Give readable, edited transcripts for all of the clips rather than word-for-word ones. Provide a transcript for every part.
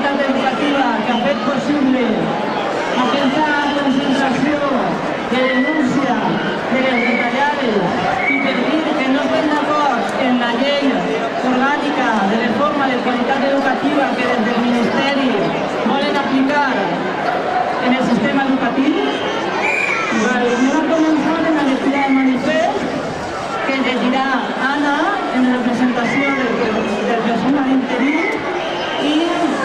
comunitat educativa que ha fet possible aquesta concentració de denúncia de les retallades i per dir que no estem d'acord en la llei orgànica de reforma de qualitat educativa que des del Ministeri volen aplicar en el sistema educatiu. Anem a començar amb la lectura del manifest que llegirà Anna en representació del personal interí i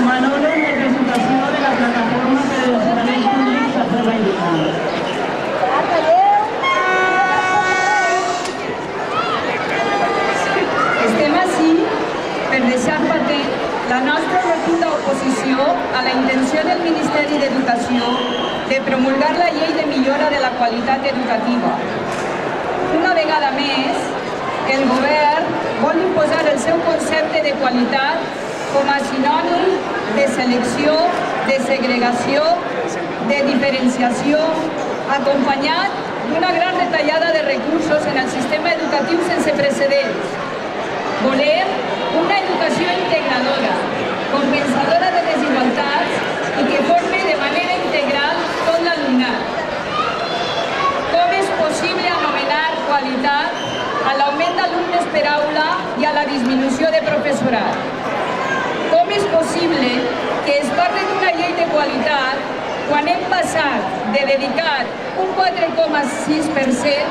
Manolo en representació de la plataforma per a l'ensenyament públic a treball digital. Estem ací per deixar patent la nostra rotunda oposició a la intenció del Ministeri d'Educació de promulgar la llei de millora de la qualitat educativa. Una vegada més, el govern vol imposar el seu concepte de qualitat com a sinònim de selecció, de segregació, de diferenciació, acompanyat d'una gran retallada de recursos en el sistema educatiu sense precedents. Volem una educació integradora, compensadora de desigualtats i que forme de manera integral tot l'alumnat. Com és possible anomenar qualitat a l'augment d'alumnes per aula i a la disminució de professorat? Com és possible que es parli d'una llei de qualitat quan hem passat de dedicar un 4,6%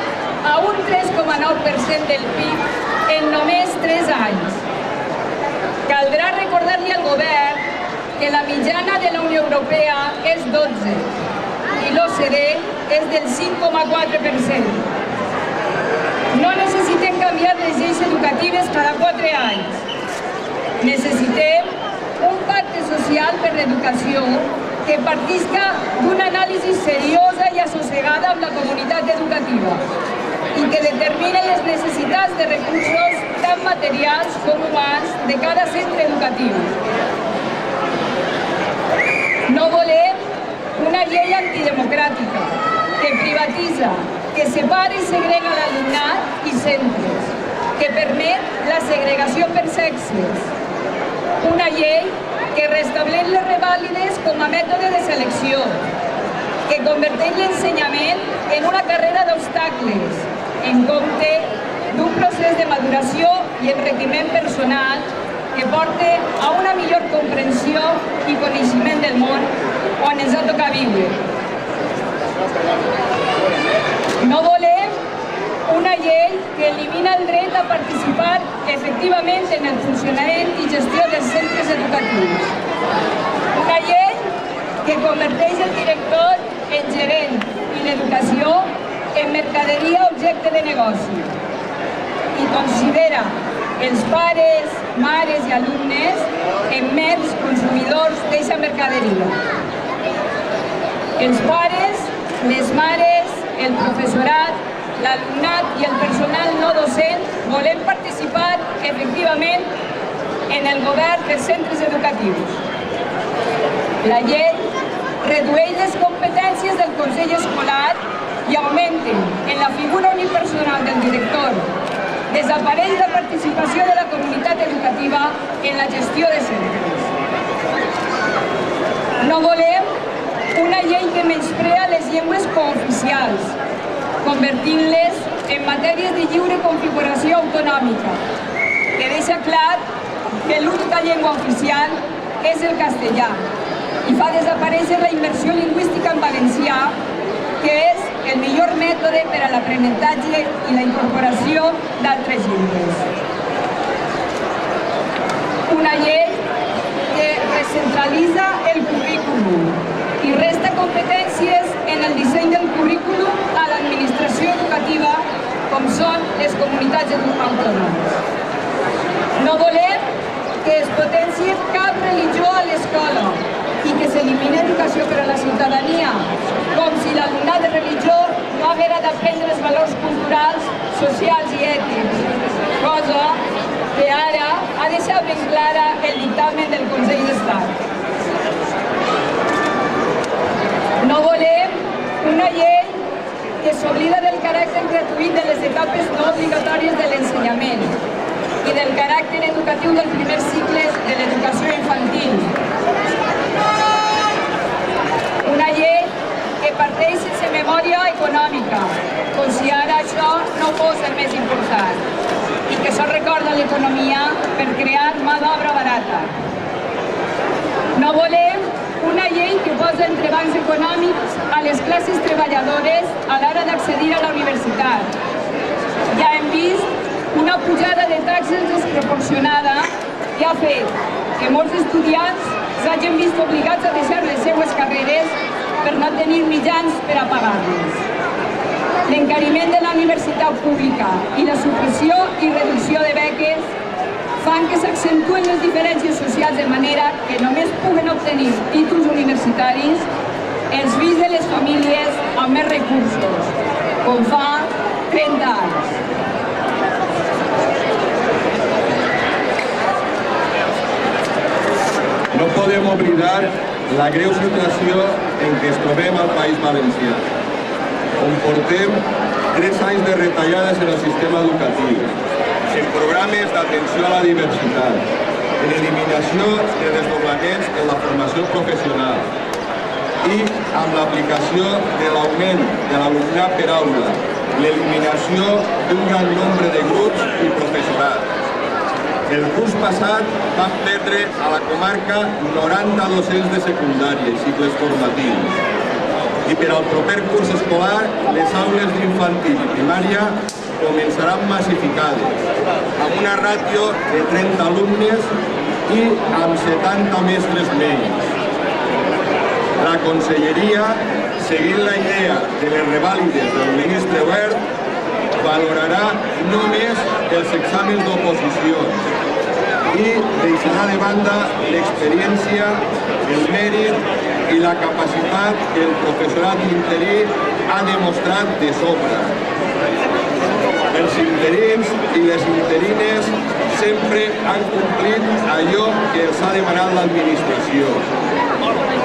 a un 3,9% del PIB en només 3 anys? Caldrà recordar-li al govern que la mitjana de la Unió Europea és 12 i l'OCDE és del 5,4%. No necessitem canviar les lleis educatives cada 4 anys. Necessitem un pacte social per l'educació que partisca d'una anàlisi seriosa i assossegada amb la comunitat educativa i que determine les necessitats de recursos tant materials com humans de cada centre educatiu. No volem una llei antidemocràtica que privatitza, que separa i segrega l'alumnat i centres, que permet la segregació per sexes. Una llei que restableix les revàlides com a mètode de selecció, que converteix l'ensenyament en una carrera d'obstacles, en compte d'un procés de maduració i enriquiment personal que porta a una millor comprensió i coneixement del món on ens ha tocat viure. No volem una llei que elimina el dret a participar efectivament en el funcionament i gestió dels centres educatius. Una llei que converteix el director en gerent i l'educació en mercaderia objecte de negoci i considera els pares, mares i alumnes en mers consumidors d'aquesta mercaderia. Els pares, les mares, el professorat, l'alumnat i el personal no docent volem participar efectivament en el govern dels centres educatius. La llei redueix les competències del Consell Escolar i augmenta en la figura unipersonal del director. Desapareix la participació de la comunitat educativa en la gestió de centres. No volem una llei que menysprea les llengües cooficials, convertint-les en matèries de lliure configuració autonòmica, que deixa clar que l'única llengua oficial és el castellà i fa desaparèixer la immersió lingüística en valencià, que és el millor mètode per a l'aprenentatge i la incorporació d'altres llengües. Una llei que recentralitza el currículum i resta competències en el disseny del currículum a l'administració educativa, com són les comunitats autònomes. No volem que es potenciï cap religió a l'escola i que s'elimini educació per a la ciutadania, com si l'alumnat de religió no haguera d'aprendre els valors culturals, socials i ètics, cosa que ara ha deixat ben clara el dictamen del Consell d'Estat. No volem una llei que s'oblida del caràcter gratuït de les etapes no obligatòries de l'ensenyament i del caràcter educatiu del primer cicle de l'educació infantil. recorda l'economia per crear mà d'obra barata. No volem una llei que posa entrebancs econòmics a les classes treballadores a l'hora d'accedir a la universitat. Ja hem vist una pujada de taxes desproporcionada que ha fet que molts estudiants s'hagin vist obligats a deixar les seues carreres per no tenir mitjans per a pagar-les. L'encariment de la universitat pública i la supressió i reducció de beques fan que s'accentuen les diferències socials de manera que només puguen obtenir títols universitaris els fills de les famílies amb més recursos, com fa 30 anys. No podem oblidar la greu situació en què ens trobem al País Valencià, on portem 3 anys de retallades en el sistema educatiu, en programes d'atenció a la diversitat, en eliminació de desdoblaments en la formació professional i amb l'aplicació de l'augment de l'alumnat per aula, l'eliminació d'un gran nombre de grups i professorat. El curs passat vam perdre a la comarca 90 docents de secundària i cicles formatius. I per al proper curs escolar, les aules d'infantil i primària començaran massificades, amb una ràtio de 30 alumnes i amb 70 mestres menys. La Conselleria, seguint la idea de les revàlides del ministre Wert, valorarà només els exàmens d'oposicions i deixarà de banda l'experiència, el mèrit i la capacitat que el professorat interí ha demostrat de sobra. Els interins i les interines sempre han complit allò que els ha demanat l'administració,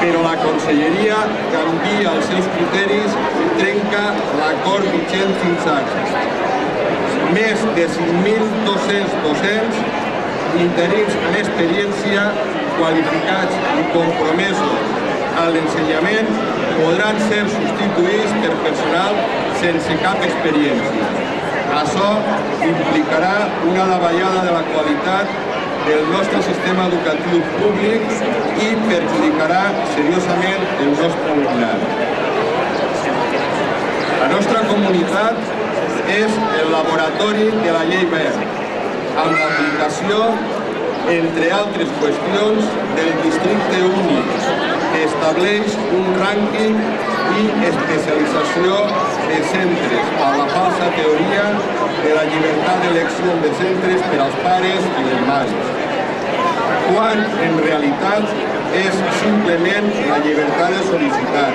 però la Conselleria canvia els seus criteris i trenca l'acord vigent fins ara. Més de 5.200 docents, interins en experiència, qualificats i compromesos a l'ensenyament podran ser substituïts per personal sense cap experiència. Això implicarà una davallada de la qualitat del nostre sistema educatiu públic i perjudicarà seriosament el nostre alumnat. La nostra comunitat és el laboratori de la llei Wert, amb l'aplicació, entre altres qüestions, del districte únic, que estableix un rànquing i especialització de centres a la falsa teoria de la llibertat d'elecció de centres per als pares i les mares, quan en realitat és simplement la llibertat de sol·licitar,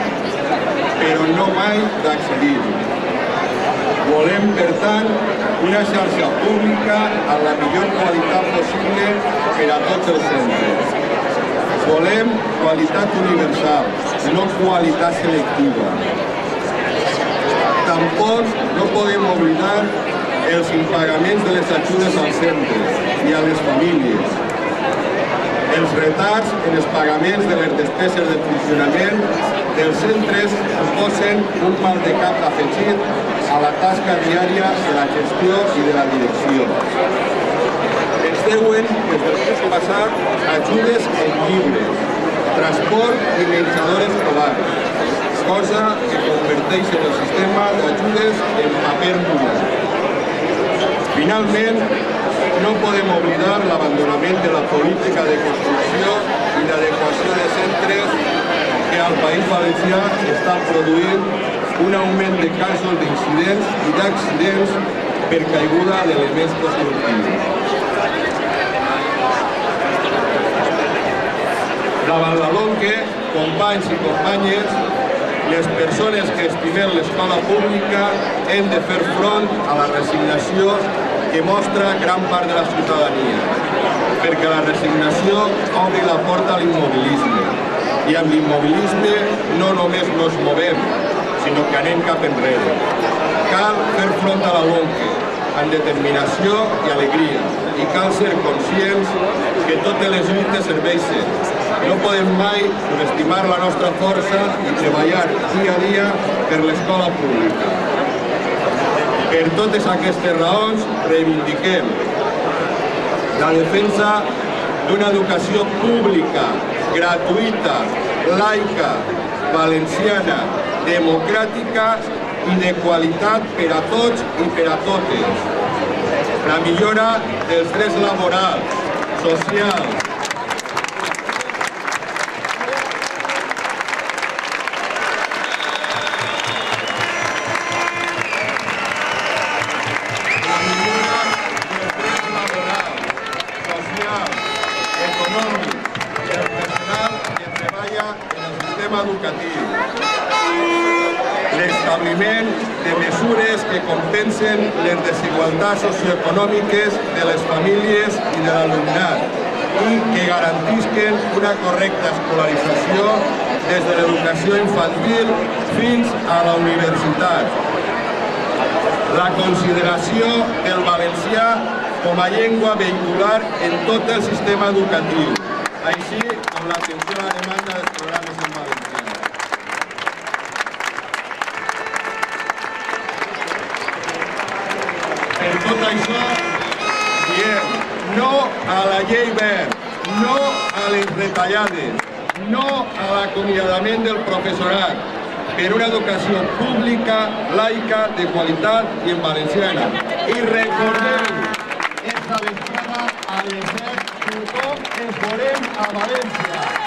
però no mai d'accedir. Volem, per tant, una xarxa pública amb la millor qualitat possible per a tots els centres. Volem qualitat universal, no qualitat selectiva. Tampoc no podem oblidar els impagaments de les ajudes als centres i a les famílies. Els retards en els pagaments de les despeses de funcionament dels centres suposen un mal de cap afegit a la tasca diària de la gestió i de la direcció. Ens deuen, des del curs passat, ajudes en llibres, transport i menjador escolar, cosa que converteix el sistema d'ajudes en paper mullat. Finalment, no podem oblidar l'abandonament de la política de construcció i d'adequació de centres que al País Valencià està produint un augment de casos d'incidents i d'accidents per caiguda d'elements constructius. Davant la LOMQE, companys i companyes, les persones que estimem l'escola pública hem de fer front a la resignació que mostra gran part de la ciutadania, perquè la resignació obri la porta a l'immobilisme, i amb l'immobilisme no només no ens movem, sinó que anem cap enrere. Cal fer front a la LOMQE amb determinació i alegria, i cal ser conscients que totes les lluites serveixen. No podem mai subestimar la nostra força i treballar dia a dia per l'escola pública. Per totes aquestes raons, reivindiquem la defensa d'una educació pública, gratuïta, laica, valenciana, democràtica i de qualitat per a tots i per a totes. La millora dels drets laborals, socials, educatiu, l'establiment de mesures que compensen les desigualtats socioeconòmiques de les famílies i de l'alumnat i que garantisquen una correcta escolarització des de l'educació infantil fins a la universitat. La consideració del valencià com a llengua vehicular en tot el sistema educatiu, així com l'atenció a la demanda dels programes en valencià. Per tot això, diem no a la llei Wert, no a les retallades, no a l'acomiadament del professorat, per una educació pública, laica, de qualitat i en valenciana. I recordeu, esta vesprada a les 7 tothom ens veurem a València.